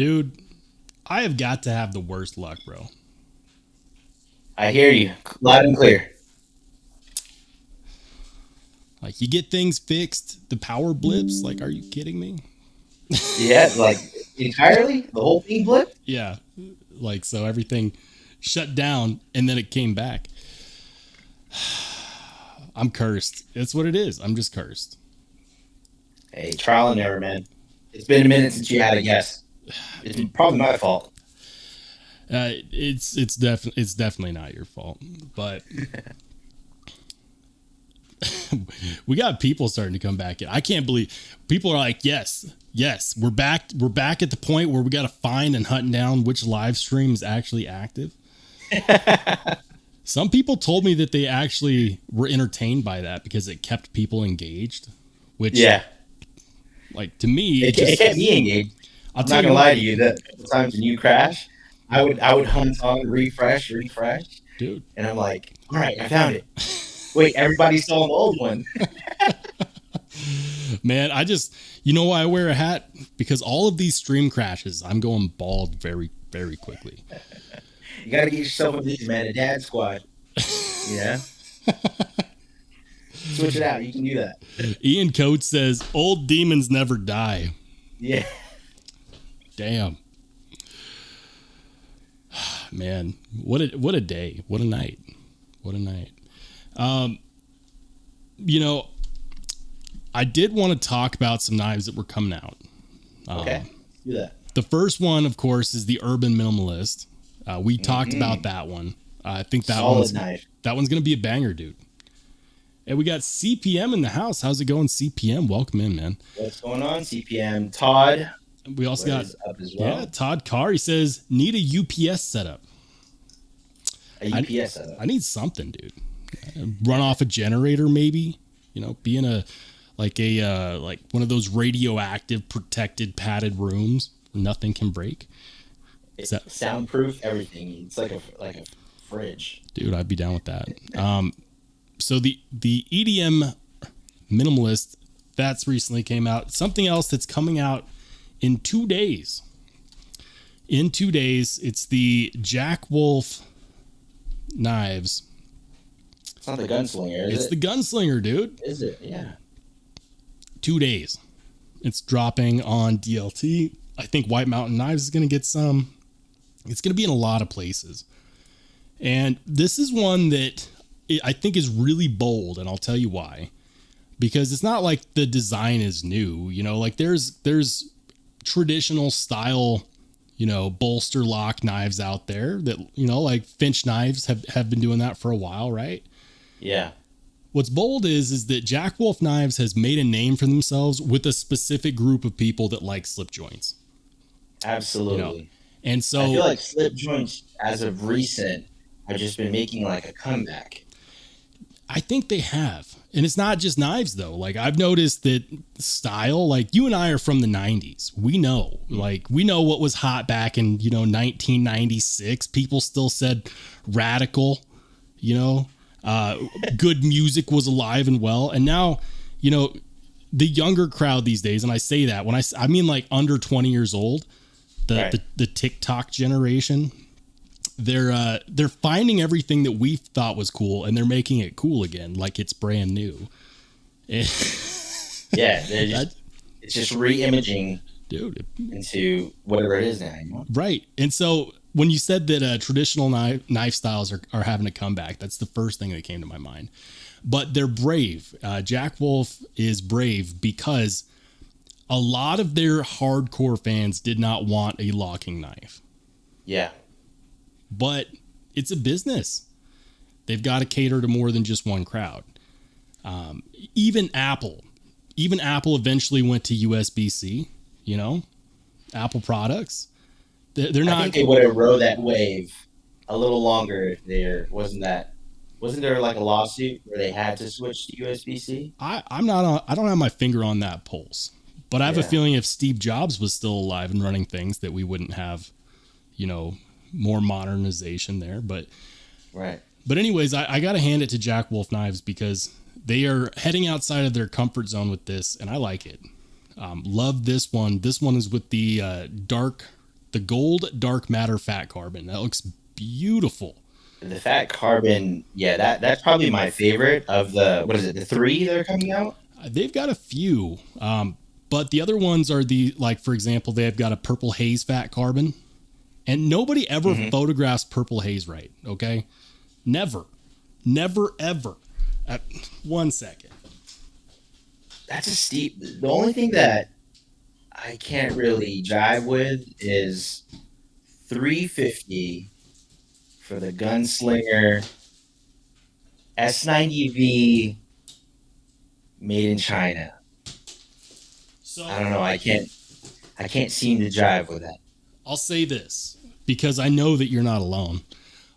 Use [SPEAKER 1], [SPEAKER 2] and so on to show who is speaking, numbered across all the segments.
[SPEAKER 1] Dude, I have got to have the worst luck, bro.
[SPEAKER 2] I hear you loud and clear.
[SPEAKER 1] Like, you get things fixed, the power blips. Like, are you kidding me?
[SPEAKER 2] Yeah, like entirely the whole thing flipped.
[SPEAKER 1] Yeah. Like, so everything shut down and then it came back. I'm cursed. That's what it is. I'm just cursed.
[SPEAKER 2] Hey, trial and error, man. It's been a minute since you had a guess. It's probably my fault.
[SPEAKER 1] It's definitely not your fault, but we got people starting to come back in. I can't believe people are like, yes, we're back. We're back at the point where we got to find and hunt down which live stream is actually active. Some people told me that they actually were entertained by that because it kept people engaged, which,
[SPEAKER 2] yeah,
[SPEAKER 1] like, to me,
[SPEAKER 2] it kept me engaged. I'm not gonna lie to you. That the times when you crash, I would hunt on refresh,
[SPEAKER 1] dude,
[SPEAKER 2] and I'm like, all right, I found it. Wait, everybody's still on the old one.
[SPEAKER 1] Man, you know why I wear a hat? Because all of these stream crashes, I'm going bald very, very quickly.
[SPEAKER 2] You got to get yourself a vision, man. A dad squad. Yeah. Switch it out. You can do that.
[SPEAKER 1] Ian Coates says, old demons never die.
[SPEAKER 2] Yeah.
[SPEAKER 1] Damn. Man, what a day. What a night. What a night. You know, I did want to talk about some knives that were coming out.
[SPEAKER 2] Okay. Do that.
[SPEAKER 1] The first one, of course, is the Urban Minimalist. We talked about that one. I think that one's going to be a banger, dude. And we got CPM in the house. How's it going, CPM? Welcome in, man.
[SPEAKER 2] What's going on, CPM? Todd.
[SPEAKER 1] We also got
[SPEAKER 2] up as well.
[SPEAKER 1] Yeah, Todd Carr. He says, need a UPS setup.
[SPEAKER 2] A UPS setup.
[SPEAKER 1] I need something, dude. Run off a generator, maybe. You know, be in like one of those radioactive, protected, padded rooms where nothing can break.
[SPEAKER 2] It's soundproof, everything. It's like a fridge.
[SPEAKER 1] Dude, I'd be down with that. So the EDM Minimalist, that's recently came out. Something else that's coming out in 2 days. In 2 days, it's the Jack Wolf Knives.
[SPEAKER 2] It's not the Gunslinger, is it?
[SPEAKER 1] It's the Gunslinger, dude.
[SPEAKER 2] Is it? Yeah.
[SPEAKER 1] 2 days. It's dropping on DLT. I think White Mountain Knives is going to get some. It's going to be in a lot of places. And this is one that I think is really bold, and I'll tell you why. Because it's not like the design is new. You know, like there's traditional style, you know, bolster lock knives out there that, you know, like Finch knives have been doing that for a while, right?
[SPEAKER 2] Yeah.
[SPEAKER 1] What's bold is that Jack Wolf Knives has made a name for themselves with a specific group of people that like slip joints.
[SPEAKER 2] Absolutely. You know?
[SPEAKER 1] And so
[SPEAKER 2] I feel like slip joints, as of recent, have just been making like a comeback.
[SPEAKER 1] I think they have. And it's not just knives, though. Like, I've noticed that style, like, you and I are from the 90s. We know. Like, we know what was hot back in, 1996. People still said radical, good music was alive and well. And now, the younger crowd these days, and I say that when I mean like under 20 years old, the TikTok generation, they're finding everything that we thought was cool and they're making it cool again, like it's brand new.
[SPEAKER 2] Yeah, it's just re-imaging,
[SPEAKER 1] dude,
[SPEAKER 2] into whatever it is now.
[SPEAKER 1] Right. And so when you said that traditional knife styles are having a comeback, that's the first thing that came to my mind. But they're brave. Jack Wolf is brave because a lot of their hardcore fans did not want a locking knife.
[SPEAKER 2] Yeah.
[SPEAKER 1] But it's a business. They've got to cater to more than just one crowd. Even Apple eventually went to USB-C, Apple products. They're not.
[SPEAKER 2] I think they would have rode that wave a little longer if there wasn't there like a lawsuit where they had to switch to USB-C?
[SPEAKER 1] I don't have my finger on that pulse, but I have a feeling if Steve Jobs was still alive and running things that we wouldn't have, more modernization there. But anyways, I got to hand it to Jack Wolf Knives because they are heading outside of their comfort zone with this, and I like it. Love this one. This one is with the dark The gold dark matter fat carbon. That looks beautiful.
[SPEAKER 2] The fat carbon, yeah, that's probably my favorite of the, what is it, the 3 that are coming out?
[SPEAKER 1] They've got a few, but the other ones are like, for example, they've got a purple haze fat carbon, and nobody ever photographs purple haze right, okay? Never, ever. 1 second.
[SPEAKER 2] That's a steep. The only thing that I can't really jive with is $350 for the Gunslinger S90V made in China.
[SPEAKER 1] So
[SPEAKER 2] I don't know. I can't seem to jive with that.
[SPEAKER 1] I'll say this because I know that you're not alone.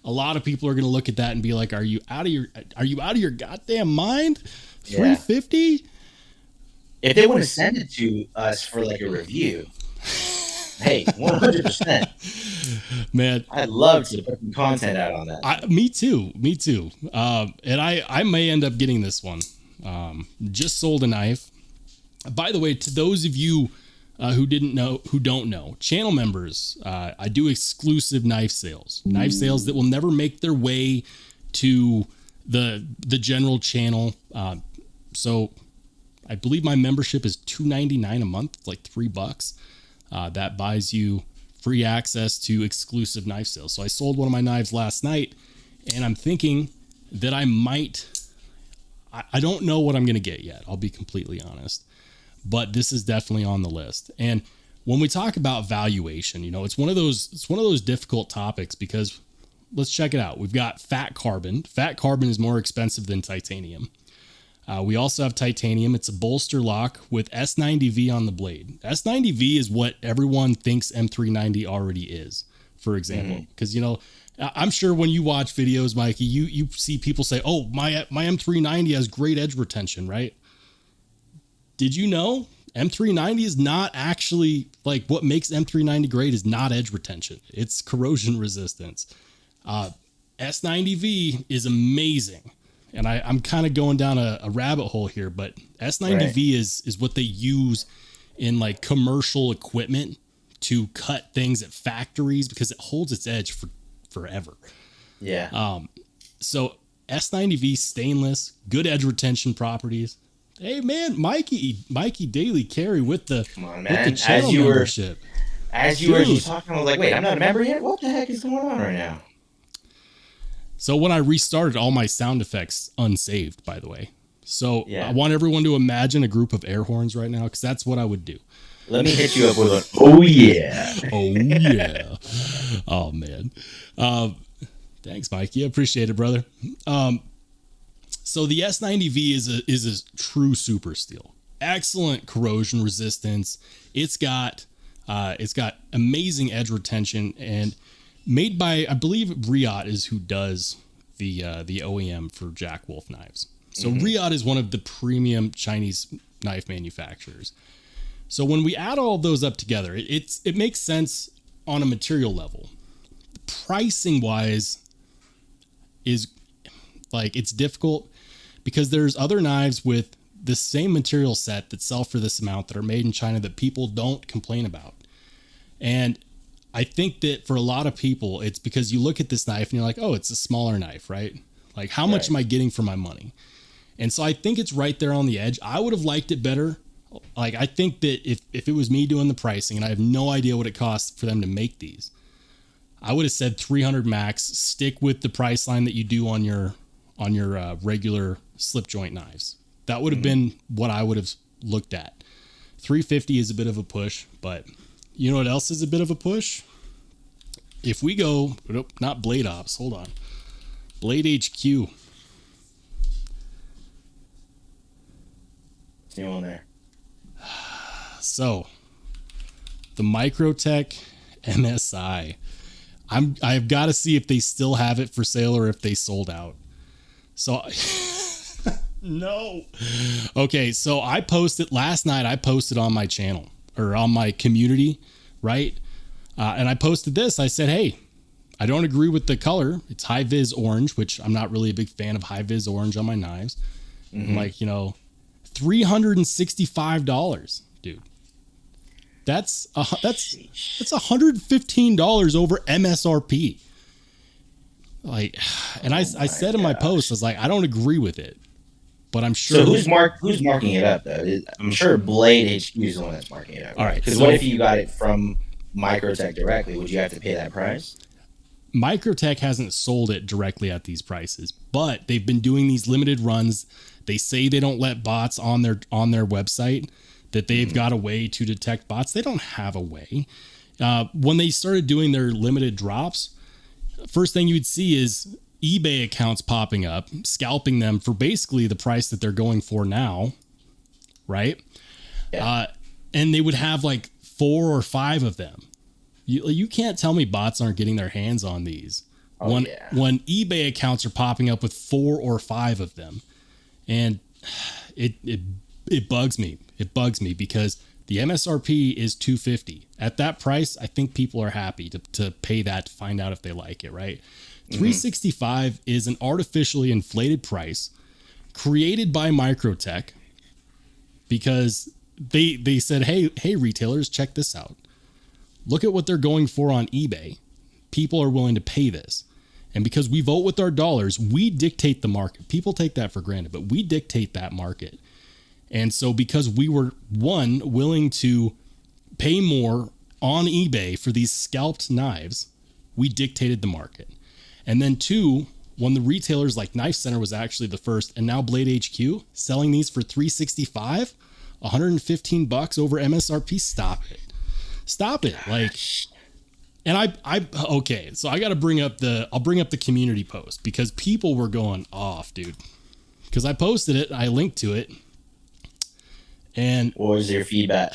[SPEAKER 1] A lot of people are going to look at that and be like, "Are you out of your goddamn mind? $350?"
[SPEAKER 2] If they want to send it to us for like a review, hey, 100%.
[SPEAKER 1] Man,
[SPEAKER 2] I'd love to put some content out on that.
[SPEAKER 1] Me too. And I may end up getting this one. Just sold a knife. By the way, to those of you who don't know, channel members, I do exclusive knife sales that will never make their way to the general channel. So I believe my membership is $2.99 a month, like $3. That buys you free access to exclusive knife sales. So I sold one of my knives last night, and I'm thinking that I don't know what I'm going to get yet. I'll be completely honest, but this is definitely on the list. And when we talk about valuation, it's one of those difficult topics because let's check it out. We've got fat carbon. Fat carbon is more expensive than titanium. We also have titanium. It's a bolster lock with S90V on the blade. S90V is what everyone thinks M390 already is, for example. Because, I'm sure when you watch videos, Mikey, you see people say, oh, my M390 has great edge retention, right? Did you know M390 is not actually, like, what makes M390 great is not edge retention. It's corrosion resistance. S90V is amazing. And I'm kind of going down a rabbit hole here, but S90V is what they use in like commercial equipment to cut things at factories because it holds its edge for forever.
[SPEAKER 2] Yeah.
[SPEAKER 1] So S90V stainless, good edge retention properties. Hey man, Mikey Daily Carry with the,
[SPEAKER 2] come on,
[SPEAKER 1] man.
[SPEAKER 2] With the
[SPEAKER 1] channel membership.
[SPEAKER 2] As you were just talking, I was like, wait, I'm not a member yet? What the heck is going on right now?
[SPEAKER 1] So when I restarted, all my sound effects unsaved, by the way. So I want everyone to imagine a group of air horns right now, because that's what I would do.
[SPEAKER 2] Let me hit you up with an, oh yeah.
[SPEAKER 1] Oh yeah. Oh man. Thanks, Mikey. I appreciate it, brother. So the S90V is a true super steel. Excellent corrosion resistance. It's got amazing edge retention, and made by, I believe Riot is who does the OEM for Jack Wolf knives. So Riot is one of the premium Chinese knife manufacturers. So when we add all of those up together, it makes sense on a material level. Pricing wise is like, it's difficult because there's other knives with the same material set that sell for this amount that are made in China that people don't complain about. And I think that for a lot of people, it's because you look at this knife and you're like, oh, it's a smaller knife, right? Like, how much am I getting for my money? And so I think it's right there on the edge. I would have liked it better. Like, I think that if it was me doing the pricing and I have no idea what it costs for them to make these, I would have said 300 max, stick with the price line that you do on your regular slip joint knives. That would have been what I would have looked at. 350 is a bit of a push, but you know what else is a bit of a push? If we go, not Blade Ops, hold on. Blade HQ.
[SPEAKER 2] What's new on there?
[SPEAKER 1] So, the Microtech MSI. I've got to see if they still have it for sale or if they sold out. So, no. Okay, so I posted last night. I posted on my channel or on my community, right? And I posted this. I said, hey, I don't agree with the color. It's high vis orange, which I'm not really a big fan of high vis orange on my knives. I'm like, $365, dude. That's $115 over MSRP. Like, and I said in my post, I was like, I don't agree with it, but I'm sure.
[SPEAKER 2] So who's marking it up though? I'm sure Blade HQ is the one that's marking it up.
[SPEAKER 1] All right.
[SPEAKER 2] Because what if you got it from Microtech directly? Would you have to pay that price?
[SPEAKER 1] Microtech hasn't sold it directly at these prices, but they've been doing these limited runs. They say they don't let bots on their website, that they've got a way to detect bots. They don't have a way. When they started doing their limited drops, first thing you'd see is eBay accounts popping up, scalping them for basically the price that they're going for now, right? Yeah. And they would have like 4 or 5 of them. You can't tell me bots aren't getting their hands on these. When eBay accounts are popping up with 4 or 5 of them, and it bugs me. It bugs me because the MSRP is $250. At that price, I think people are happy to pay that to find out if they like it, right? $365 is an artificially inflated price created by Microtech because they said, hey retailers, check this out. Look at what they're going for on eBay. People are willing to pay this. And because we vote with our dollars, we dictate the market. People take that for granted, but we dictate that market. And so because we were, one, willing to pay more on eBay for these scalped knives, we dictated the market. And then 2, when the retailers like Knife Center was actually the first, and now Blade HQ selling these for $365, $115 over MSRP, stop it. Like, and okay, so I got to I'll bring up the community post because people were going off, dude, because I posted it, I linked to it. And
[SPEAKER 2] what was your feedback?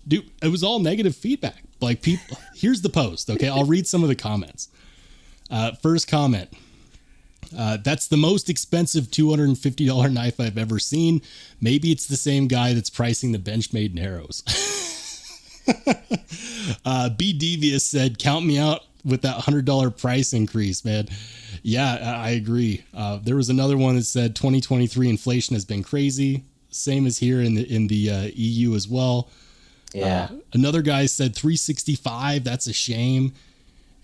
[SPEAKER 1] Dude, it was all negative feedback. Like, people, here's the post. Okay. I'll read some of the comments. First comment. That's the most expensive $250 knife I've ever seen. Maybe it's the same guy that's pricing the Benchmade Narrows. B Devious said, count me out with that $100 price increase, man. Yeah, I agree. There was another one that said 2023 inflation has been crazy. Same as here in the EU as well.
[SPEAKER 2] Yeah.
[SPEAKER 1] Another guy said 365. That's a shame.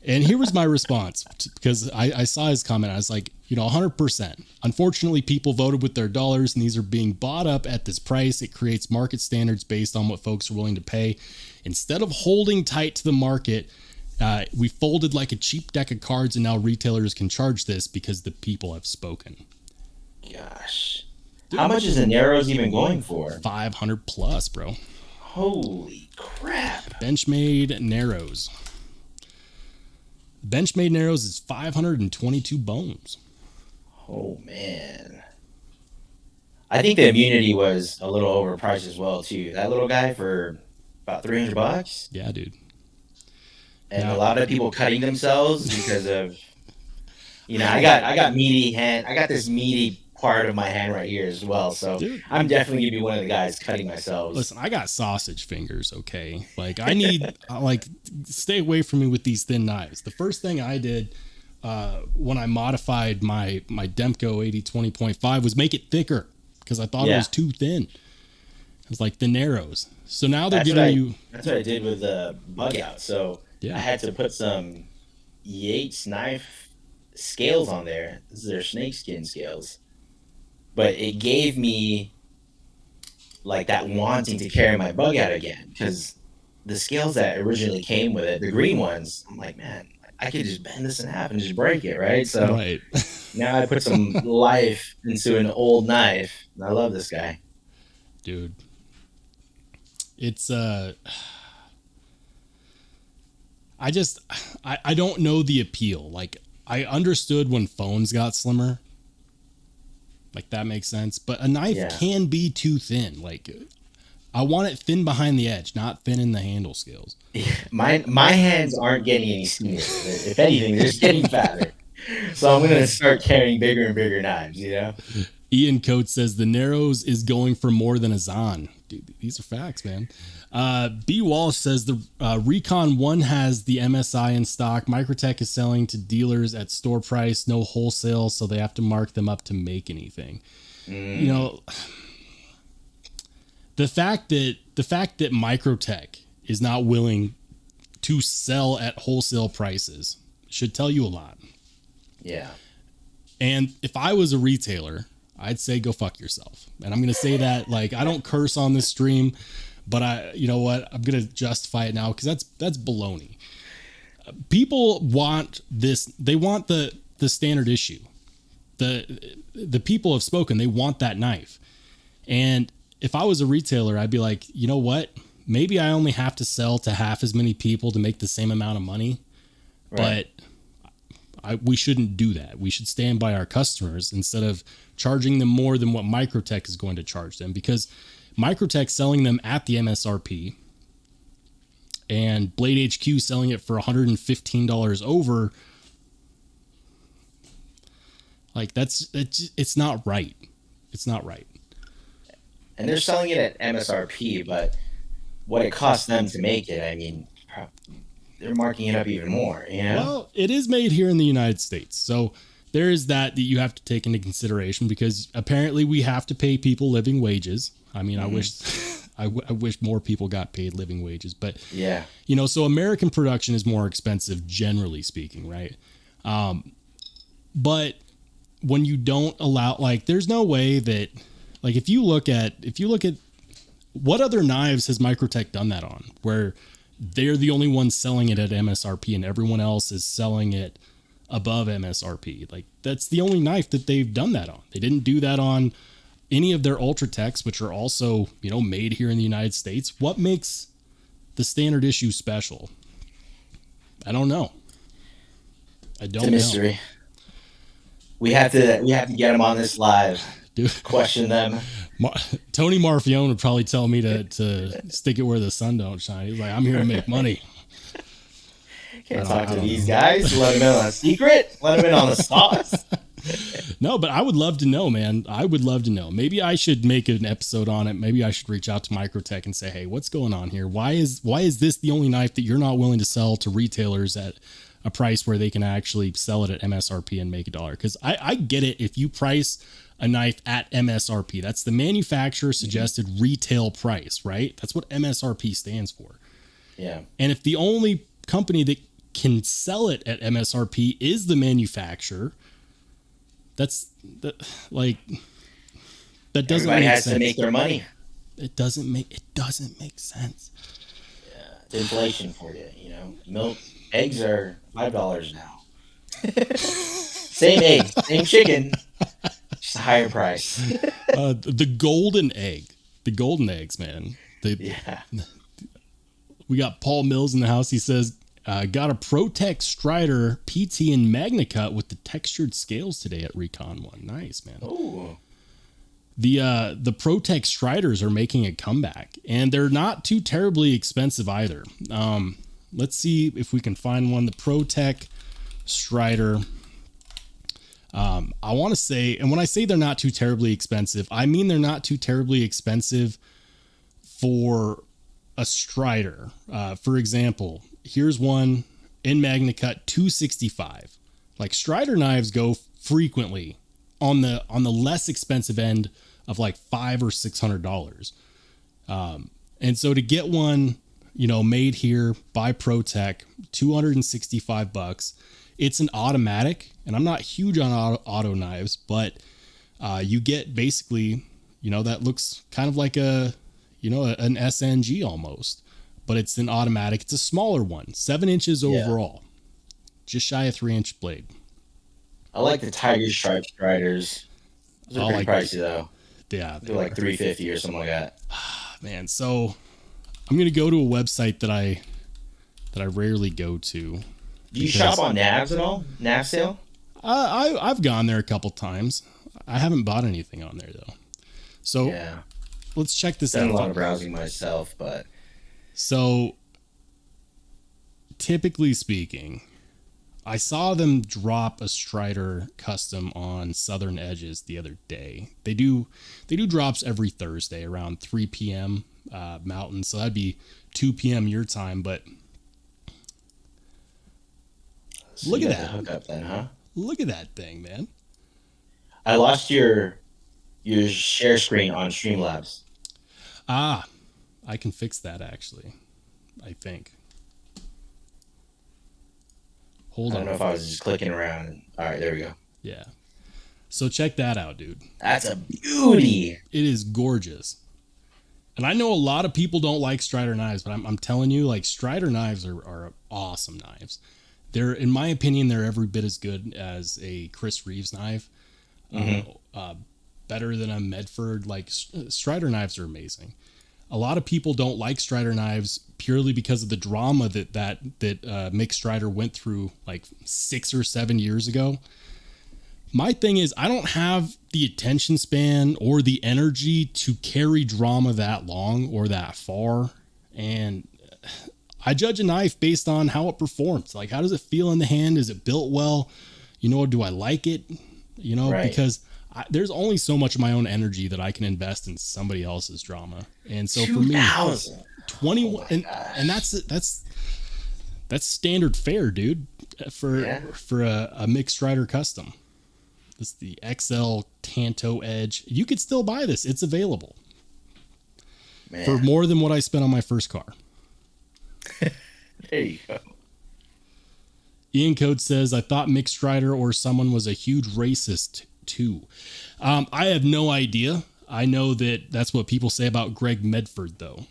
[SPEAKER 1] And here was my response, because I saw his comment. I was like, 100%. Unfortunately, people voted with their dollars, and these are being bought up at this price. It creates market standards based on what folks are willing to pay. Instead of holding tight to the market, we folded like a cheap deck of cards, and now retailers can charge this because the people have spoken.
[SPEAKER 2] Gosh. Dude, how much is the Narrows even going for?
[SPEAKER 1] 500 plus, bro.
[SPEAKER 2] Holy crap.
[SPEAKER 1] Benchmade Narrows. Benchmade Narrows is 522 bones.
[SPEAKER 2] Oh, man. I think the immunity was a little overpriced as well, too. That little guy for about $300?
[SPEAKER 1] Yeah, dude.
[SPEAKER 2] And a lot of people cutting themselves because of, I got meaty hand. I got this meaty part of my hand right here as well. So dude, I'm definitely gonna be one of the guys cutting myself.
[SPEAKER 1] Listen, I got sausage fingers. Okay. Like I need, stay away from me with these thin knives. The first thing I did, when I modified my Demko 8020.5 was make it thicker because I thought it was too thin. It was like the Narrows. So now they're giving you.
[SPEAKER 2] That's what I did with the bug out. So I had to put some Yates knife scales on there. This is their snakeskin scales. But it gave me like that wanting to carry my bug out again, because the scales that originally came with it, the green ones, I'm like, man, I could just bend this in half and just break it, right? So now I put some life into an old knife, and I love this guy.
[SPEAKER 1] Dude. It's I don't know the appeal. Like, I understood when phones got slimmer. Like, that makes sense. But a knife can be too thin. Like, I want it thin behind the edge, not thin in the handle scales.
[SPEAKER 2] Yeah, my hands aren't getting any skinnier. If anything, they're just getting fatter. So I'm going to start carrying bigger and bigger knives,
[SPEAKER 1] Ian Coates says the Narrows is going for more than a Zahn. Dude, these are facts, man. B. Walsh says the Recon 1 has the MSI in stock. Microtech is selling to dealers at store price, no wholesale, so they have to mark them up to make anything. The fact that Microtech is not willing to sell at wholesale prices. Should tell you a lot.
[SPEAKER 2] Yeah.
[SPEAKER 1] And if I was a retailer, I'd say go fuck yourself. And I'm going to say that, like, I don't curse on this stream, but you know what? I'm going to justify it now because that's baloney. People want this. They want the standard issue. The people have spoken. They want that knife. And if I was a retailer, I'd be like, you know what? Maybe I only have to sell to half as many people to make the same amount of money. Right. But we shouldn't do that. We should stand by our customers instead of charging them more than what Microtech is going to charge them, because Microtech selling them at the MSRP and Blade HQ selling it for $115 over, like it's not right. It's not right.
[SPEAKER 2] And they're selling it at MSRP, but what it costs them to make it, I mean, they're marking it up even more, you know?
[SPEAKER 1] Well, it is made here in the United States. So there is that you have to take into consideration, because apparently we have to pay people living wages. I mean, I wish more people got paid living wages, but
[SPEAKER 2] yeah,
[SPEAKER 1] you know, so American production is more expensive, generally speaking. Right. But when you don't allow, like, there's no way that, like, if you look at what other knives has Microtech done that on, where they're the only ones selling it at MSRP and everyone else is selling it above MSRP. Like, that's the only knife that they've done that on. They didn't do that on any of their ultratechs, which are also, you know, made here in the United States. What makes the standard issue special? I don't know.
[SPEAKER 2] It's a mystery. We have to get them on this live. Dude, question them.
[SPEAKER 1] Tony Marfione would probably tell me to stick it where the sun don't shine. He's like, I'm here to make money.
[SPEAKER 2] Can't talk to these guys. Let them in on a secret. Let them in on the sauce.
[SPEAKER 1] No, but I would love to know, man. I would love to know. Maybe I should make an episode on it. Maybe I should reach out to Microtech and say, hey, what's going on here? Why is this the only knife that you're not willing to sell to retailers at a price where they can actually sell it at MSRP and make $1? Because I get it if you price a knife at MSRP. That's the manufacturer suggested retail price, right? That's what MSRP stands for.
[SPEAKER 2] Yeah.
[SPEAKER 1] And if the only company that can sell it at MSRP is the manufacturer, that doesn't
[SPEAKER 2] Everybody
[SPEAKER 1] make
[SPEAKER 2] has
[SPEAKER 1] sense.
[SPEAKER 2] To make their money.
[SPEAKER 1] It doesn't make sense.
[SPEAKER 2] Yeah, it's inflation for you, you know. Eggs are $5 now. Same egg, same chicken, just a higher price.
[SPEAKER 1] The golden eggs, man.
[SPEAKER 2] Yeah.
[SPEAKER 1] We got Paul Mills in the house. He says, got a ProTech Strider PT and Magna Cut with the textured scales today at Recon 1. Nice, man.
[SPEAKER 2] Ooh.
[SPEAKER 1] The ProTech Striders are making a comeback, and they're not too terribly expensive either. Let's see if we can find one. The ProTech Strider. I want to say, and when I say they're not too terribly expensive, I mean they're not too terribly expensive for a Strider. For example, here's one in Magna Cut, $265. Like, Strider knives go frequently on the less expensive end of like $500 or $600. And so to get one, you know, made here by ProTech, $265. It's an automatic, and I'm not huge on auto knives, but you get basically, you know, that looks kind of like an SNG almost, but it's an automatic. It's a smaller one, 7 inches overall, just shy of 3-inch blade.
[SPEAKER 2] I like the Tiger Stripe Striders. Those are pretty pricey though.
[SPEAKER 1] Yeah,
[SPEAKER 2] they're like $350 or something like that.
[SPEAKER 1] Man, so I'm gonna go to a website that I rarely go to.
[SPEAKER 2] Do you shop on Navs at all? Nav sale?
[SPEAKER 1] I've gone there a couple times. I haven't bought anything on there though. So
[SPEAKER 2] yeah,
[SPEAKER 1] let's check this out.
[SPEAKER 2] Done a lot of browsing myself, but
[SPEAKER 1] so typically speaking, I saw them drop a Strider custom on Southern Edges the other day. They do drops every Thursday around 3 p.m. Mountain, so that'd be 2 p.m. your time. But
[SPEAKER 2] so
[SPEAKER 1] look at that
[SPEAKER 2] hookup then, huh?
[SPEAKER 1] Look at that thing, man.
[SPEAKER 2] I lost your share screen on Streamlabs.
[SPEAKER 1] I can fix that actually. I think. Hold on.
[SPEAKER 2] I don't know if I was just clicking around. All right, there we go.
[SPEAKER 1] Yeah. So check that out, dude.
[SPEAKER 2] That's a beauty.
[SPEAKER 1] It is gorgeous. And I know a lot of people don't like Strider knives, but I'm telling you, like, Strider knives are awesome knives. They're, in my opinion, they're every bit as good as a Chris Reeves knife. Better than a Medford. Like, Strider knives are amazing. A lot of people don't like Strider knives purely because of the drama that Mick Strider went through like 6 or 7 years ago. My thing is, I don't have the attention span or the energy to carry drama that long or that far. And I judge a knife based on how it performs. Like, how does it feel in the hand? Is it built well? You know, do I like it? You know, right. Because there's only so much of my own energy that I can invest in somebody else's drama. And so for me, 21, and that's standard fare, dude, for a mixed rider custom. This is the XL Tanto Edge. You could still buy this. It's available for more than what I spent on my first car.
[SPEAKER 2] There you go.
[SPEAKER 1] Ian Code says, I thought Mick Strider or someone was a huge racist too. I have no idea. I know that that's what people say about Greg Medford, though.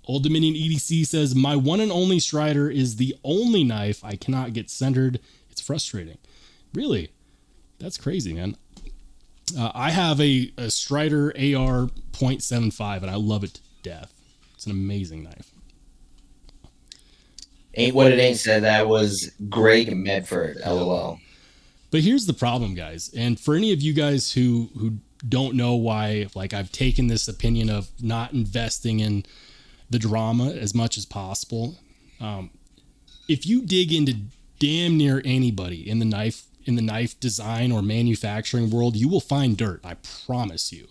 [SPEAKER 1] Old Dominion EDC says, my one and only Strider is the only knife I cannot get centered. It's frustrating. Really? That's crazy, man. I have a Strider AR .75, and I love it to death. It's an amazing knife.
[SPEAKER 2] Ain't what it ain't said. That was Greg Medford, LOL.
[SPEAKER 1] But here's the problem, guys. And for any of you guys who don't know why, like, I've taken this opinion of not investing in the drama as much as possible. If you dig into damn near anybody in the knife design or manufacturing world, you will find dirt. I promise you.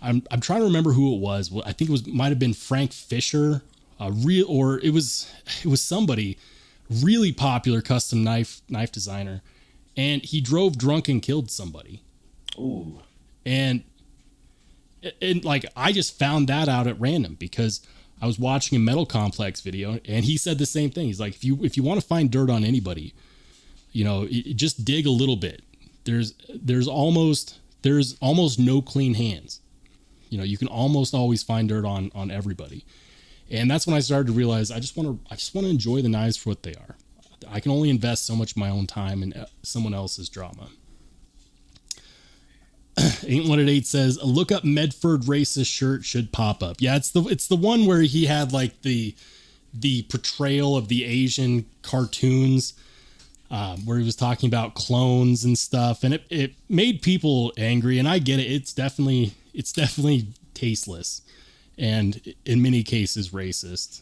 [SPEAKER 1] I'm trying to remember who it was. I think might have been Frank Fisher, it was somebody really popular custom knife designer, and he drove drunk and killed somebody.
[SPEAKER 2] Ooh.
[SPEAKER 1] And like, I just found that out at random because I was watching a Metal Complex video, and he said the same thing. He's like, if you want to find dirt on anybody, you know, just dig a little bit. There's almost no clean hands. You know, you can almost always find dirt on everybody. And that's when I started to realize I just want to enjoy the knives for what they are. I can only invest so much of my own time in someone else's drama. Ain't What It Eight says, a look up Medford racist shirt should pop up. Yeah, it's the one where he had like the portrayal of the Asian cartoons, where he was talking about clones and stuff, and it made people angry. And I get it. It's definitely tasteless, and in many cases racist.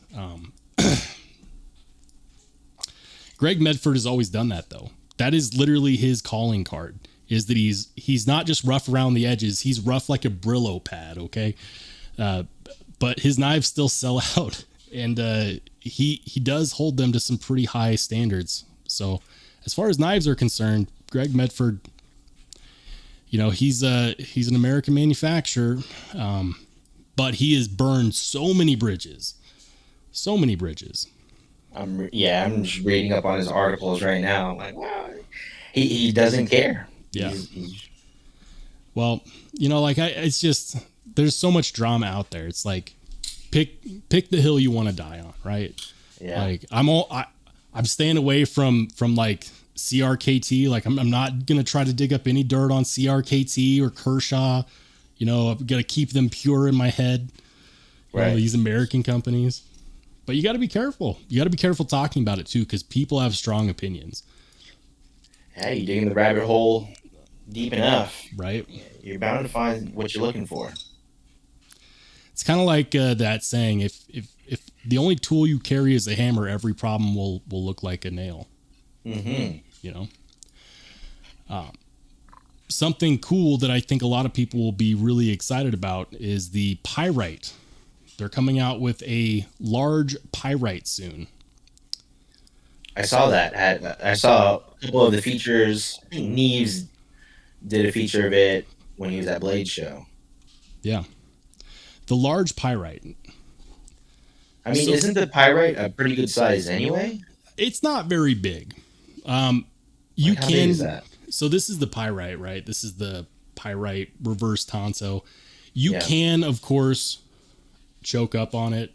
[SPEAKER 1] Greg Medford has always done that, though. That is literally his calling card, is that he's not just rough around the edges. He's rough like a Brillo pad, okay? But his knives still sell out, and he does hold them to some pretty high standards. So as far as knives are concerned, Greg Medford, you know, he's an American manufacturer, but he has burned so many bridges.
[SPEAKER 2] I'm just reading up on his articles right now. I'm like, wow, he doesn't care.
[SPEAKER 1] Yeah. Well, you know, like it's just, there's so much drama out there. It's like, pick the hill you want to die on, right?
[SPEAKER 2] Yeah.
[SPEAKER 1] Like I'm staying away from like CRKT. Like I'm not gonna try to dig up any dirt on CRKT or Kershaw. You know, I've got to keep them pure in my head. Right. You know, these American companies. But you got to be careful. You got to be careful talking about it too, because people have strong opinions.
[SPEAKER 2] Yeah, you dig in the rabbit hole deep enough,
[SPEAKER 1] right?
[SPEAKER 2] You're bound to find what you're looking for.
[SPEAKER 1] It's kind of like that saying: if the only tool you carry is a hammer, every problem will look like a nail.
[SPEAKER 2] Mm-hmm.
[SPEAKER 1] You know. Something cool that I think a lot of people will be really excited about is the Pyrite. They're coming out with a large Pyrite soon.
[SPEAKER 2] I saw that. I saw a couple of the features. I think Neves did a feature of it when he was at Blade Show.
[SPEAKER 1] Yeah. the large Pyrite.
[SPEAKER 2] I mean, isn't the Pyrite a pretty good size anyway?
[SPEAKER 1] It's not very big. How big is that? So this is the Pyrite, right? This is the Pyrite reverse Tonso. You can, of course, choke up on it.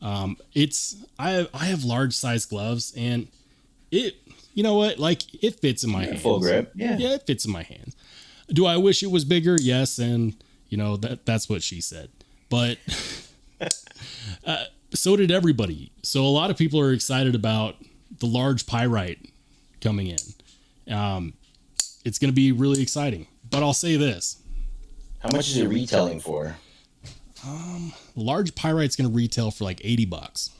[SPEAKER 1] I have large size gloves, and it, you know what? Like, it fits in my hands.
[SPEAKER 2] Full grip.
[SPEAKER 1] Yeah, it fits in my hands. Do I wish it was bigger? Yes, and you know that's what she said. But so did everybody. So a lot of people are excited about the large Pyrite coming in. It's going to be really exciting. But I'll say this.
[SPEAKER 2] How much is it retailing for?
[SPEAKER 1] Large Pyrite's going to retail for like $80.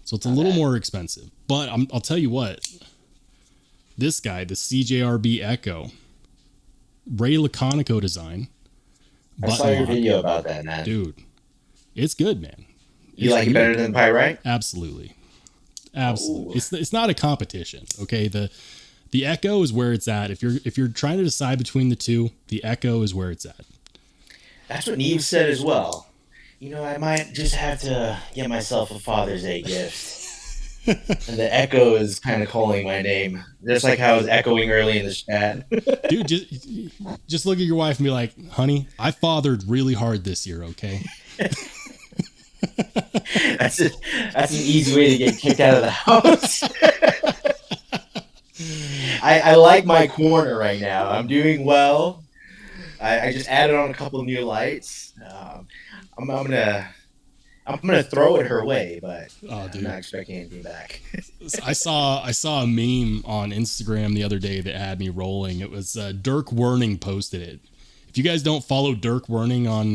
[SPEAKER 1] So it's a little more expensive. But I'll tell you what. This guy, the CJRB Echo, Ray Laconico design.
[SPEAKER 2] I saw your video about that, man.
[SPEAKER 1] Dude, it's good, man.
[SPEAKER 2] You like it better than Pyrite?
[SPEAKER 1] Absolutely. It's not a competition. Okay, the Echo is where it's at. If you're trying to decide between the two, the Echo is where it's at.
[SPEAKER 2] That's what Neve said as well. You know, I might just have to get myself a Father's Day gift. And the Echo is kind of calling my name, just like how I was echoing early in the chat.
[SPEAKER 1] Dude, just look at your wife and be like, "Honey, I fathered really hard this year." Okay.
[SPEAKER 2] That's an easy way to get kicked out of the house. I like my corner right now. I'm doing well. I just added on a couple of new lights. I'm gonna throw it her way, but I'm not expecting anything back.
[SPEAKER 1] I saw a meme on Instagram the other day that had me rolling. It was Dirk Werning posted it. If you guys don't follow Dirk Werning on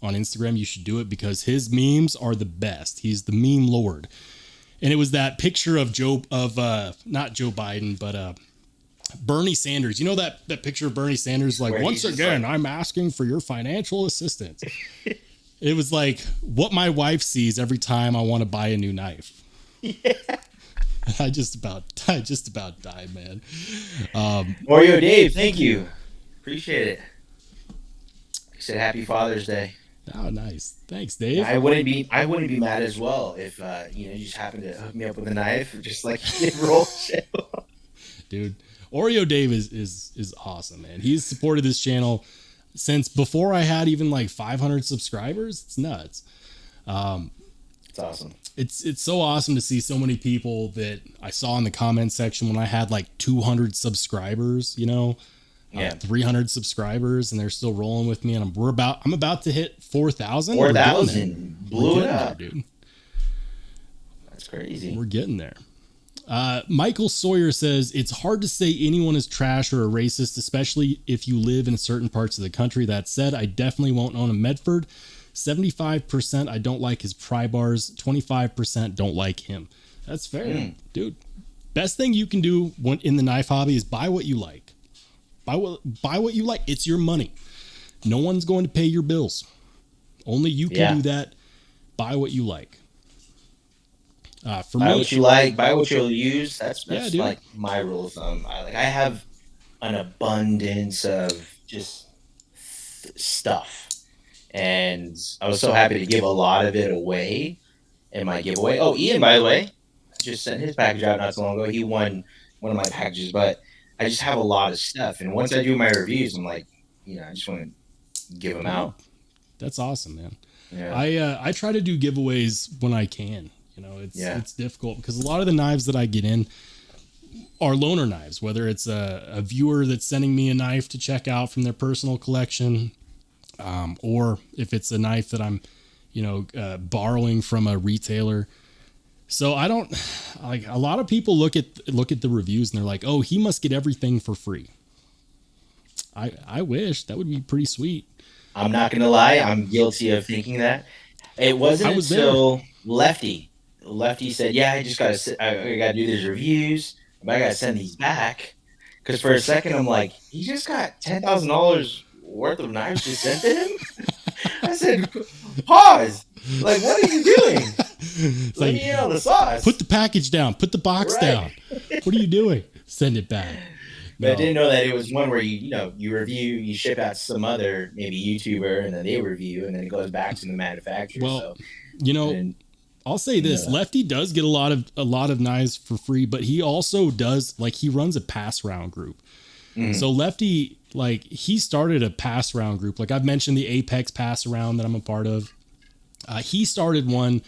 [SPEAKER 1] Instagram, you should do it because his memes are the best. He's the meme lord. And it was that picture of not Joe Biden, but Bernie Sanders. You know that picture of Bernie Sanders, like, once again, I'm asking for your financial assistance. It was like what my wife sees every time I want to buy a new knife. Yeah. I just about died, man.
[SPEAKER 2] Oreo Dave, thank you. Appreciate it. He said happy Father's Day.
[SPEAKER 1] Oh, nice. Thanks, Dave.
[SPEAKER 2] I wouldn't be mad as well if you just happened to hook me up with a knife, just like you did Rollshambo.
[SPEAKER 1] Dude, Oreo Dave is awesome, man. He's supported this channel since before I had even like 500 subscribers. It's nuts.
[SPEAKER 2] It's awesome.
[SPEAKER 1] It's so awesome to see so many people that I saw in the comment section when I had like 200 subscribers, 300 subscribers, and they're still rolling with me. And I'm about to hit 4,000.
[SPEAKER 2] 4,000. Blew it up, dude. That's crazy.
[SPEAKER 1] We're getting there. Michael Sawyer says, it's hard to say anyone is trash or a racist, especially if you live in certain parts of the country. That said, I definitely won't own a Medford. 75% I don't like his pry bars. 25% don't like him. That's fair, dude. Best thing you can do in the knife hobby is buy what you like. Buy what you like. It's your money. No one's going to pay your bills. Only you can do that. Buy what you like.
[SPEAKER 2] Buy what you like, buy what you'll use. That's like my rule of thumb. I have an abundance of just stuff, and I was so happy to give a lot of it away in my giveaway. Oh, Ian, by the way, just sent his package out not so long ago. He won one of my packages, but I just have a lot of stuff, and once I do my reviews, I'm like, I just want to give them out.
[SPEAKER 1] That's awesome, man. Yeah. I try to do giveaways when I can. It's difficult because a lot of the knives that I get in are loaner knives, whether it's a viewer that's sending me a knife to check out from their personal collection, or if it's a knife that I'm, borrowing from a retailer. So I don't like, a lot of people look at the reviews and they're like, oh, he must get everything for free. I wish that would be pretty sweet.
[SPEAKER 2] I'm not going to lie. I'm guilty of thinking that. It wasn't until Lefty said, yeah, I got to do these reviews, but I got to send these back. Because for a second, I'm like, he just got $10,000 worth of knives just sent to him? I said, pause. Like, what are you doing? Let me in on the sauce.
[SPEAKER 1] Put the package down. Put the box down. What are you doing? Send it back.
[SPEAKER 2] But I didn't know that it was one where you review, you ship out to some other maybe YouTuber, and then they review, and then it goes back to the manufacturer.
[SPEAKER 1] Well,
[SPEAKER 2] so,
[SPEAKER 1] I'll say this: Lefty does get a lot of knives for free, but he also does, like, he runs a pass round group. Mm-hmm. So Lefty, like, he started a pass round group. Like I've mentioned the Apex pass around that I'm a part of. He started one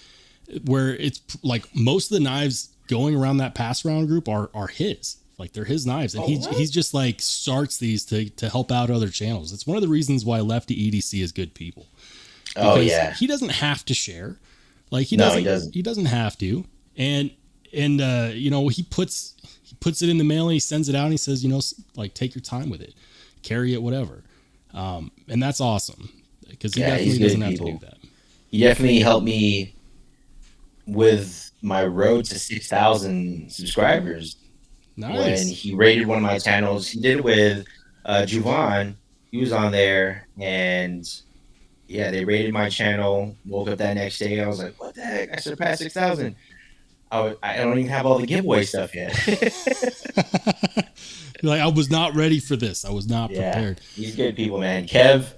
[SPEAKER 1] where it's like most of the knives going around that pass round group are his. Like, they're his knives, and he's just like starts these to help out other channels. It's one of the reasons why Lefty EDC is good people. Because he doesn't have to share. Like, he doesn't. He doesn't have to. And he puts it in the mail and he sends it out and he says, like, take your time with it, carry it, whatever. And that's awesome, because he definitely doesn't have to do that.
[SPEAKER 2] He definitely helped me with my road to 6,000 subscribers.
[SPEAKER 1] Nice.
[SPEAKER 2] When he rated one of my channels. He did it with Juvan. He was on there, and they rated my channel. Woke up that next day, I was like, what the heck? I surpassed 6,000. I don't even have all the giveaway stuff yet.
[SPEAKER 1] Like, I was not ready for this. I was not prepared.
[SPEAKER 2] He's good people, man. Kev,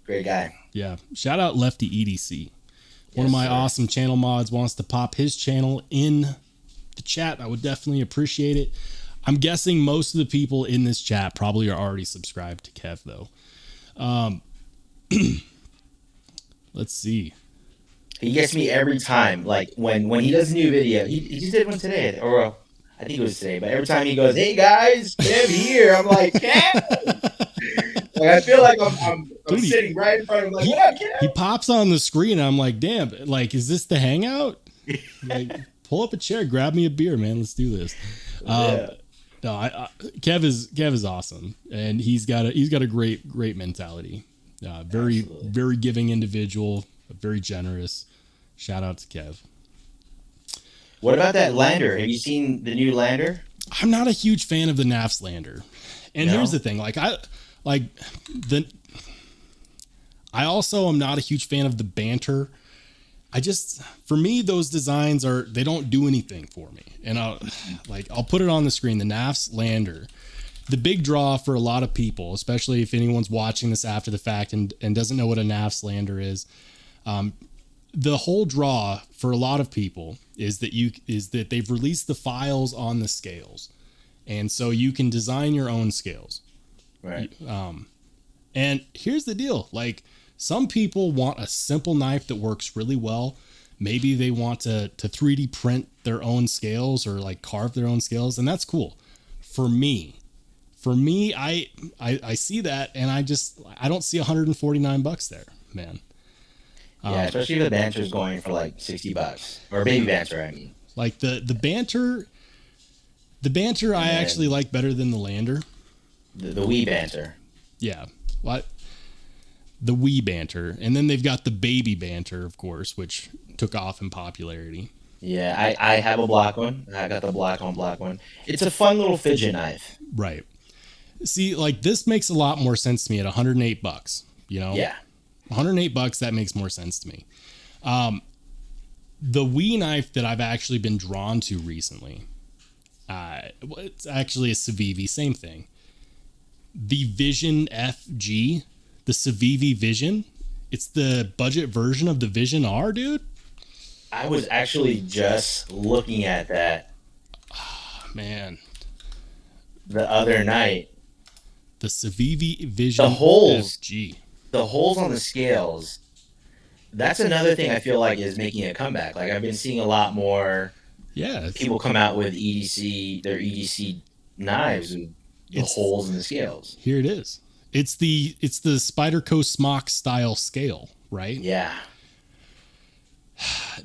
[SPEAKER 2] great guy.
[SPEAKER 1] Yeah. Shout out Lefty EDC. One of my awesome channel mods wants to pop his channel in the chat. I would definitely appreciate it. I'm guessing most of the people in this chat probably are already subscribed to Kev, though. Let's see.
[SPEAKER 2] He gets me every time. Like, when he does a new video, he just did one today, or I think it was today. But every time he goes, "Hey guys, Kev here," I'm like, Kev. Like, I feel like I'm sitting right in front of him. Like, what up, Kev?
[SPEAKER 1] He pops on the screen. And I'm like, damn. Like, is this the Hangout? Like, pull up a chair, grab me a beer, man. Let's do this. No, Kev is awesome, and he's got a great mentality. Very giving individual, very generous. Shout out to Kev.
[SPEAKER 2] What about that lander? Have you seen the new lander?
[SPEAKER 1] I'm not a huge fan of the NAFS lander, and here's the thing: I also am not a huge fan of the Banter. For me, those designs they don't do anything for me. And I'll put it on the screen. The NAFS lander, the big draw for a lot of people, especially if anyone's watching this after the fact and doesn't know what a NAFS lander is. The whole draw for a lot of people is that they've released the files on the scales. And so you can design your own scales.
[SPEAKER 2] Right.
[SPEAKER 1] And here's the deal. Like, some people want a simple knife that works really well. Maybe they want to 3D print their own scales or like carve their own scales, and that's cool. For me, I see that, and I don't see $149 there, man.
[SPEAKER 2] Yeah, especially if the Banter's going for like $60, or baby Banter, I mean.
[SPEAKER 1] Like the Banter, I actually like better than the lander.
[SPEAKER 2] The Wii Banter.
[SPEAKER 1] Yeah, what? The Wii Banter, and then they've got the baby Banter, of course, which took off in popularity.
[SPEAKER 2] Yeah, I have a black one. I got the black on black one. It's a fun little fidget knife.
[SPEAKER 1] Right. See, like, this makes a lot more sense to me at $108.
[SPEAKER 2] Yeah.
[SPEAKER 1] $108, that makes more sense to me. The Wii knife that I've actually been drawn to recently, it's actually a civivi, same thing. The Vision FG, the civivi Vision, it's the budget version of the Vision R, dude.
[SPEAKER 2] I was actually just looking at that.
[SPEAKER 1] Oh, man.
[SPEAKER 2] The other night.
[SPEAKER 1] The civivi Vision FG.
[SPEAKER 2] The holes on the scales. That's another thing I feel like is making a comeback. Like, I've been seeing a lot more people come out with their EDC knives with the holes in the scales.
[SPEAKER 1] Here it is. It's the Spyderco Smock style scale, right?
[SPEAKER 2] Yeah.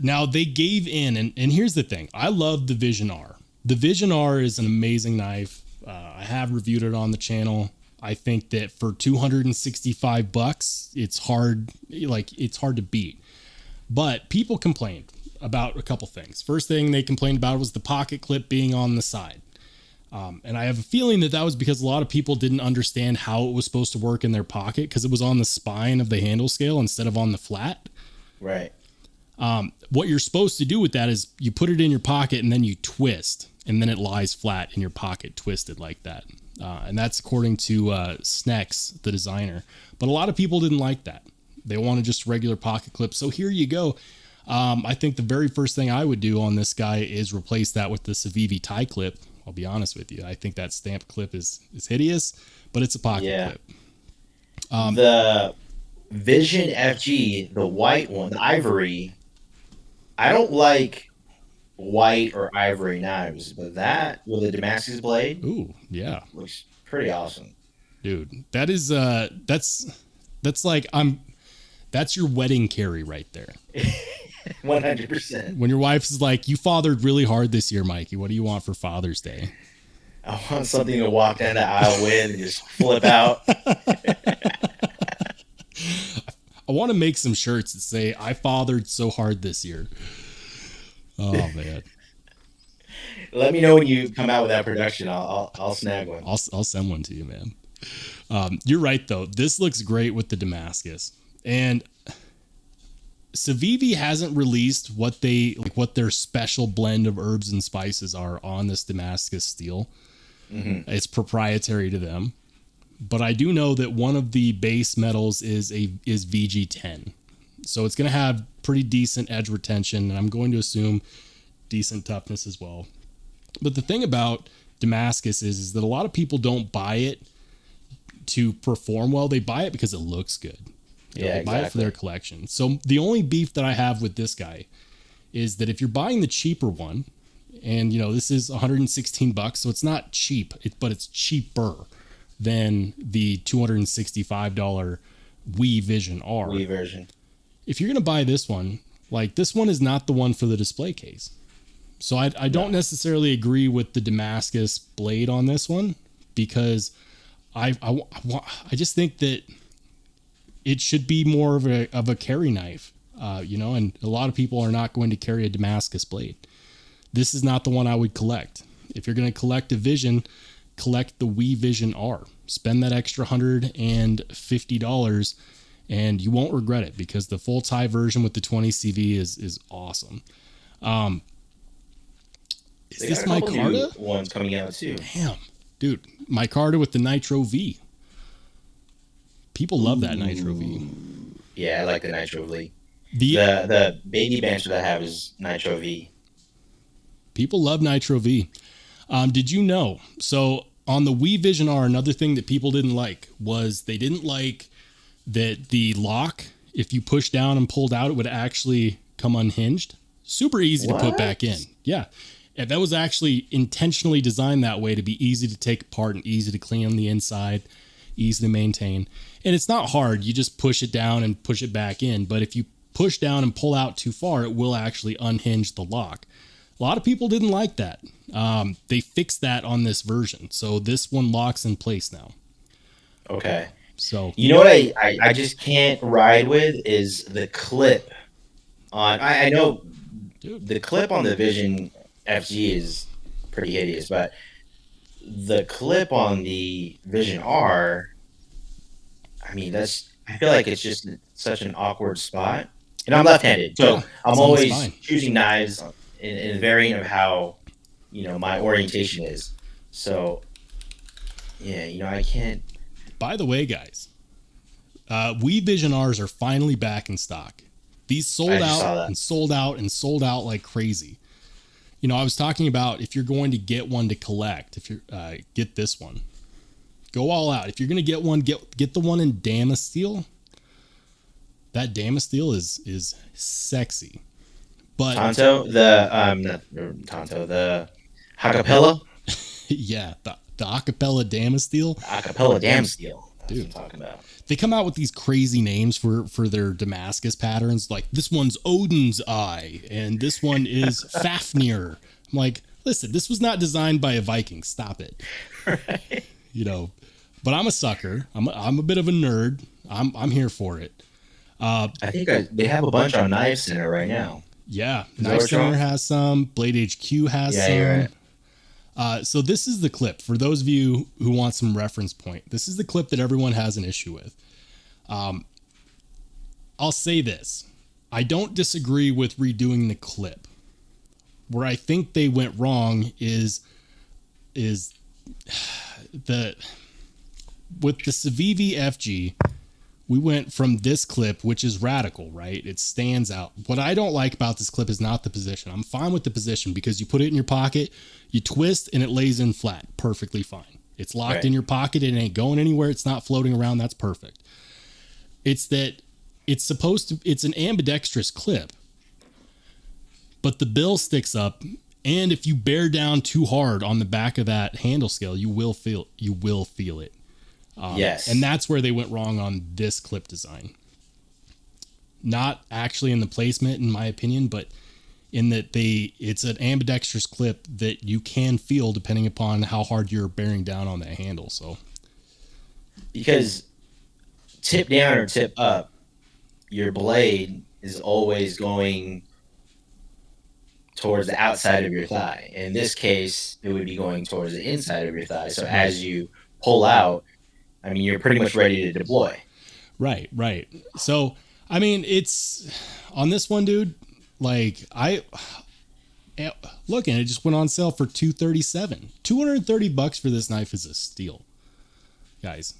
[SPEAKER 1] Now, they gave in, and here's the thing. I love the Vision R. The Vision R is an amazing knife. I have reviewed it on the channel. I think that for $265, it's hard to beat. But people complained about a couple things. First thing they complained about was the pocket clip being on the side. And I have a feeling that was because a lot of people didn't understand how it was supposed to work in their pocket, because it was on the spine of the handle scale instead of on the flat.
[SPEAKER 2] Right.
[SPEAKER 1] What you're supposed to do with that is you put it in your pocket and then you twist, and then it lies flat in your pocket, twisted like that. And that's according to Snex, the designer. But a lot of people didn't like that. They wanted just regular pocket clip. So here you go. I think the very first thing I would do on this guy is replace that with the civivi tie clip. I'll be honest with you. I think that stamp clip is hideous, but it's a pocket clip.
[SPEAKER 2] The Vision FG, the white one, the ivory, I don't like white or ivory knives, but that with a Damascus blade,
[SPEAKER 1] ooh, yeah,
[SPEAKER 2] looks pretty awesome,
[SPEAKER 1] dude. That is that's like that's your wedding carry right there.
[SPEAKER 2] 100%.
[SPEAKER 1] When your wife is like, "You fathered really hard this year, Mikey. What do you want for Father's Day?"
[SPEAKER 2] I want something to walk down the aisle with and just flip out.
[SPEAKER 1] I want to make some shirts that say, "I fathered so hard this year." Oh man!
[SPEAKER 2] Let me know when you come out with that production. I'll snag one.
[SPEAKER 1] I'll send one to you, man. You're right though. This looks great with the Damascus, and civivi hasn't released what their special blend of herbs and spices are on this Damascus steel. Mm-hmm. It's proprietary to them. But I do know that one of the base metals is VG10. So it's going to have pretty decent edge retention, and I'm going to assume decent toughness as well. But the thing about Damascus is that a lot of people don't buy it to perform well. They buy it because it looks good. They buy it for their collection. So the only beef that I have with this guy is that if you're buying the cheaper one, and this is $116, so it's not cheap, but it's cheaper than the $265 Wii Vision R.
[SPEAKER 2] Wii version.
[SPEAKER 1] If you're going to buy this one, this one is not the one for the display case. So I don't necessarily agree with the Damascus blade on this one, because I just think that it should be more of a carry knife, and a lot of people are not going to carry a Damascus blade. This is not the one I would collect. If you're going to collect a Vision, collect the Wii Vision R. Spend that extra $150 and you won't regret it, because the full tie version with the 20 CV is awesome. Is this micarta?
[SPEAKER 2] Ones coming out too.
[SPEAKER 1] Damn, dude, micarta with the Nitro V. People love that Nitro V.
[SPEAKER 2] Yeah, I like the Nitro V. The baby Banter that I have is Nitro V.
[SPEAKER 1] People love Nitro V. Did you know? So on the Wii Vision R, another thing that people didn't like was they didn't like that the lock, if you push down and pulled out, it would actually come unhinged. Super easy to put back in. Yeah. And that was actually intentionally designed that way to be easy to take apart and easy to clean on the inside, easy to maintain. And it's not hard. You just push it down and push it back in. But if you push down and pull out too far, it will actually unhinge the lock. A lot of people didn't like that. They fixed that on this version. So this one locks in place now.
[SPEAKER 2] Okay.
[SPEAKER 1] So
[SPEAKER 2] what I just can't ride with is the clip on. I know the clip on the Vision FG is pretty hideous, but the clip on the Vision R, I feel like it's just such an awkward spot. And I'm left-handed, so I'm always choosing knives in a variant of how, my orientation is. So, yeah, I can't.
[SPEAKER 1] By the way, guys, Wii Vision Rs are finally back in stock. These sold out and sold out and sold out like crazy. I was talking about if you're going to get one to collect, if you get this one, go all out. If you're going to get one, get the one in Damasteel. That Damasteel is sexy. But
[SPEAKER 2] the Acapella.
[SPEAKER 1] Yeah, the Acapella Damasteel.
[SPEAKER 2] Acapella Damasteel. That's
[SPEAKER 1] Dude,
[SPEAKER 2] what I'm talking about.
[SPEAKER 1] They come out with these crazy names for their Damascus patterns. Like this one's Odin's Eye, and this one is Fafnir. I'm like, listen, this was not designed by a Viking. Stop it.
[SPEAKER 2] Right.
[SPEAKER 1] But I'm a sucker. I'm a bit of a nerd. I'm here for it.
[SPEAKER 2] I think they have a bunch on Knife Center right now.
[SPEAKER 1] Yeah, Knife Center has some. Blade HQ has some. You're right. So this is the clip. For those of you who want some reference point, this is the clip that everyone has an issue with. I'll say this. I don't disagree with redoing the clip. Where I think they went wrong is with the civivi FG, we went from this clip, which is radical, right? It stands out. What I don't like about this clip is not the position. I'm fine with the position because you put it in your pocket, you twist, and it lays in flat. Perfectly fine. It's locked in your pocket. It ain't going anywhere. It's not floating around. That's perfect. It's that it's an ambidextrous clip, but the bill sticks up. And if you bear down too hard on the back of that handle scale, you will feel it.
[SPEAKER 2] Yes.
[SPEAKER 1] And that's where they went wrong on this clip design. Not actually in the placement, in my opinion, but in that it's an ambidextrous clip that you can feel depending upon how hard you're bearing down on that handle. So,
[SPEAKER 2] because tip down or tip up, your blade is always going towards the outside of your thigh. In this case, it would be going towards the inside of your thigh. So as you pull out, I mean, you're pretty much ready to deploy.
[SPEAKER 1] Right. So, I mean, it's on this one, dude. Like looking, it just went on sale for $237. $230 for this knife is a steal, guys.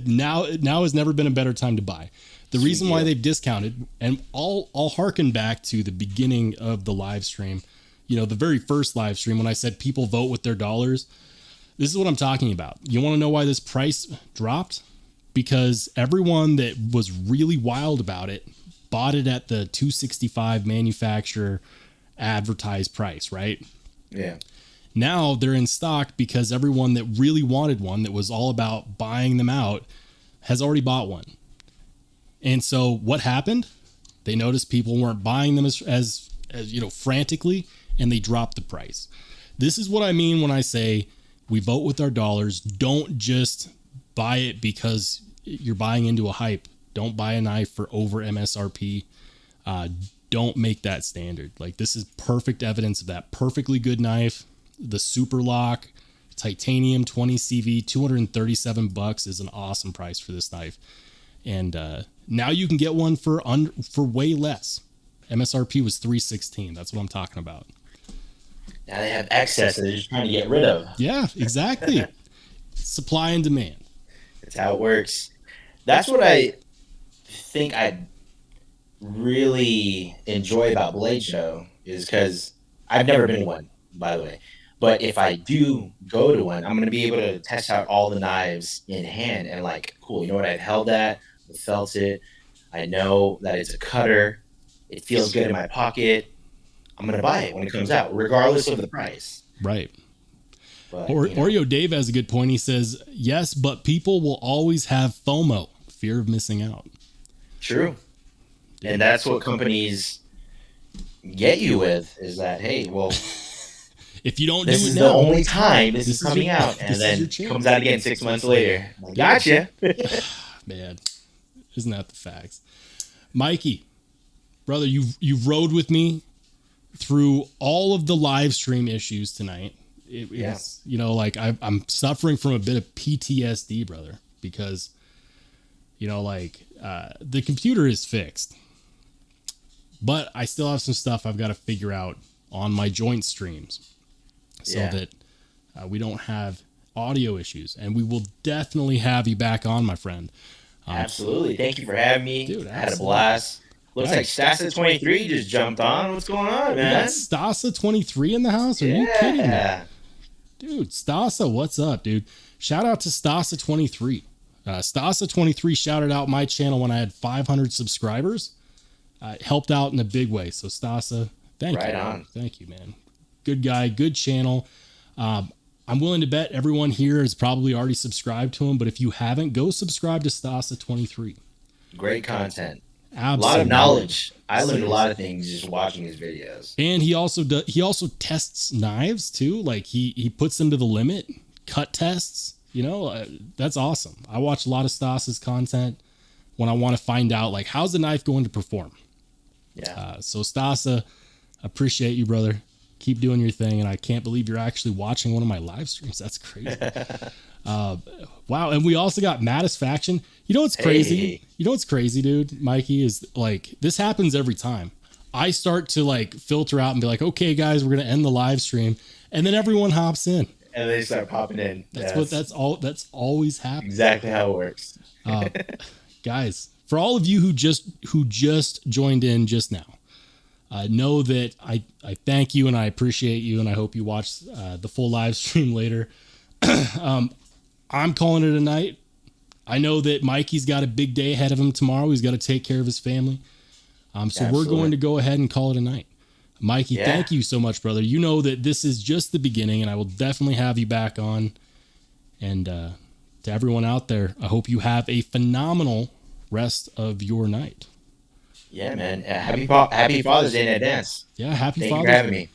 [SPEAKER 1] now has never been a better time to buy. The reason why they've discounted, and I'll harken back to the beginning of the live stream, the very first live stream when I said people vote with their dollars. This is what I'm talking about. You want to know why this price dropped? Because everyone that was really wild about it bought it at the $265 manufacturer advertised price, right?
[SPEAKER 2] Yeah.
[SPEAKER 1] Now they're in stock because everyone that really wanted one, that was all about buying them out, has already bought one. And so what happened? They noticed people weren't buying them as frantically, and they dropped the price. This is what I mean when I say we vote with our dollars. Don't just buy it because you're buying into a hype. Don't buy a knife for over MSRP. Don't make that standard. Like, this is perfect evidence of that. Perfectly good knife. The Super Lock titanium 20 CV, $237 is an awesome price for this knife. And now you can get one for way less. MSRP was $316. That's what I'm talking about.
[SPEAKER 2] Now they have excess that they're just trying to get rid of.
[SPEAKER 1] Yeah, exactly. Supply and demand.
[SPEAKER 2] That's how it works. That's what I think I really enjoy about Blade Show, is because I've never been to one, by the way. But if I do go to one, I'm going to be able to test out all the knives in hand and cool, you know what? I've held that, I felt it. I know that it's a cutter. It feels good in my pocket. I'm going to buy it when it comes out, regardless of the price.
[SPEAKER 1] Right.
[SPEAKER 2] But,
[SPEAKER 1] Oreo Dave has a good point. He says, yes, but people will always have FOMO, fear of missing out.
[SPEAKER 2] True. And that's what companies get you with, is that, hey, well,
[SPEAKER 1] if you don't
[SPEAKER 2] this
[SPEAKER 1] do it
[SPEAKER 2] is
[SPEAKER 1] now,
[SPEAKER 2] the only time this is coming out, and then comes out again 6 months later. Gotcha.
[SPEAKER 1] Man, isn't that the facts? Mikey, brother, you've rode with me through all of the live stream issues tonight. It's I'm suffering from a bit of PTSD, brother, because the computer is fixed, but I still have some stuff I've got to figure out on my joint streams so that we don't have audio issues, and we will definitely have you back on, my friend.
[SPEAKER 2] Absolutely. Thank you for having me.
[SPEAKER 1] Dude,
[SPEAKER 2] I had a blast. Looks like Stasa23 just jumped on. What's going on, man?
[SPEAKER 1] Stasa23 in the house? Are you kidding me? Dude, Stasa, what's up, dude? Shout out to Stasa23. Stasa23 shouted out my channel when I had 500 subscribers. Helped out in a big way. So Stasa, thank you.
[SPEAKER 2] Right on.
[SPEAKER 1] Thank you, man. Good guy, good channel. I'm willing to bet everyone here has probably already subscribed to him, but if you haven't, go subscribe to Stasa23.
[SPEAKER 2] Great content.
[SPEAKER 1] Absolutely.
[SPEAKER 2] A lot of knowledge. I learned a lot of things just watching his videos.
[SPEAKER 1] And he also tests knives too. Like he puts them to the limit, cut tests, that's awesome. I watch a lot of Stasa's content when I want to find out how's the knife going to perform.
[SPEAKER 2] Yeah.
[SPEAKER 1] So Stasa, appreciate you, brother. Keep doing your thing. And I can't believe you're actually watching one of my live streams. That's crazy. Wow. And we also got Mattisfaction. You know what's crazy?
[SPEAKER 2] Hey.
[SPEAKER 1] You know what's crazy, dude? Mikey, is this happens every time. I start to filter out and be like, okay, guys, we're going to end the live stream. And then everyone hops in.
[SPEAKER 2] and they start popping in.
[SPEAKER 1] That's always happens.
[SPEAKER 2] Exactly how it works.
[SPEAKER 1] Guys, for all of you who just joined in just now, know that I thank you and I appreciate you, and I hope you watch the full live stream later. I'm calling it a night. I know that Mikey's got a big day ahead of him tomorrow. He's got to take care of his family. So Absolutely. We're going to go ahead and call it a night. Mikey, thank you so much, brother. You know that this is just the beginning, and I will definitely have you back on. And to everyone out there, I hope you have a phenomenal rest of your night.
[SPEAKER 2] Yeah, man. Happy Father's Day in advance.
[SPEAKER 1] Yeah, happy Father's Day.
[SPEAKER 2] Thank you for having me.